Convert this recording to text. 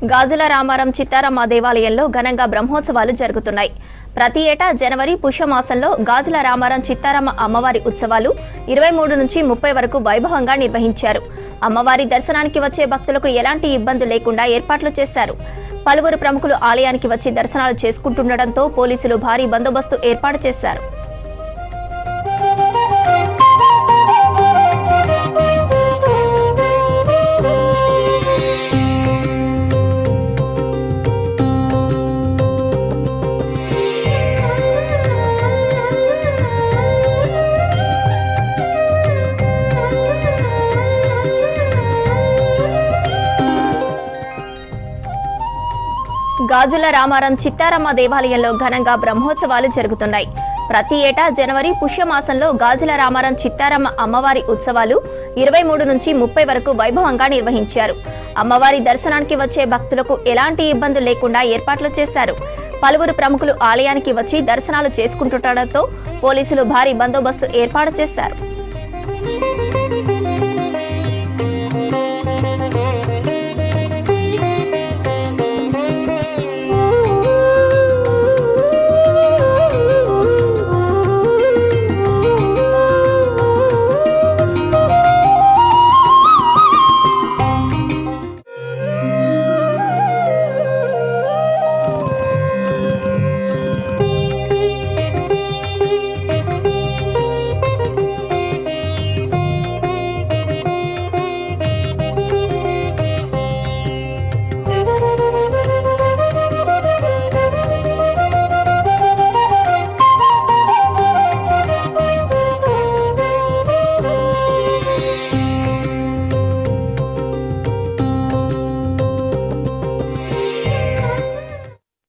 గాజుల రామారం చిత్తారమ్మ దేవాలయంలో ఘనంగా బ్రహ్మోత్సవాలు జరుగుతున్నాయి. ప్రతి ఏటా జనవరి పుష్యమాసంలో గాజుల రామారం చిత్తారమ్మ అమ్మవారి ఉత్సవాలు 23 నుంచి 30 వరకు వైభవంగా నిర్వహించారు. అమ్మవారి దర్శనానికి వచ్చే భక్తులకు ఎలాంటి ఇబ్బంది లేకుండా ఏర్పాట్లు చేశారు. పలువురు ప్రముఖులు ఆలయానికి వచ్చి దర్శనాలు చేసుకుంటుండటంతో పోలీసులు భారీ బందోబస్తు ఏర్పాటు చేశారు. గాజుల రామారం చిత్తారమ్మ దేవాలయంలో ఘనంగా బ్రహ్మోత్సవాలు జరుగుతున్నాయి. ప్రతి ఏటా జనవరి పుష్యమాసంలో గాజుల రామారం చిత్తారమ్మ అమ్మవారి ఉత్సవాలు 23 నుంచి 30 వరకు వైభవంగా నిర్వహించారు. అమ్మవారి దర్శనానికి వచ్చే భక్తులకు ఎలాంటి ఇబ్బందులు లేకుండా ఏర్పాట్లు చేశారు. పలువురు ప్రముఖులు ఆలయానికి వచ్చి దర్శనాలు చేసుకుంటుండటంతో పోలీసులు భారీ బందోబస్తు ఏర్పాటు చేశారు.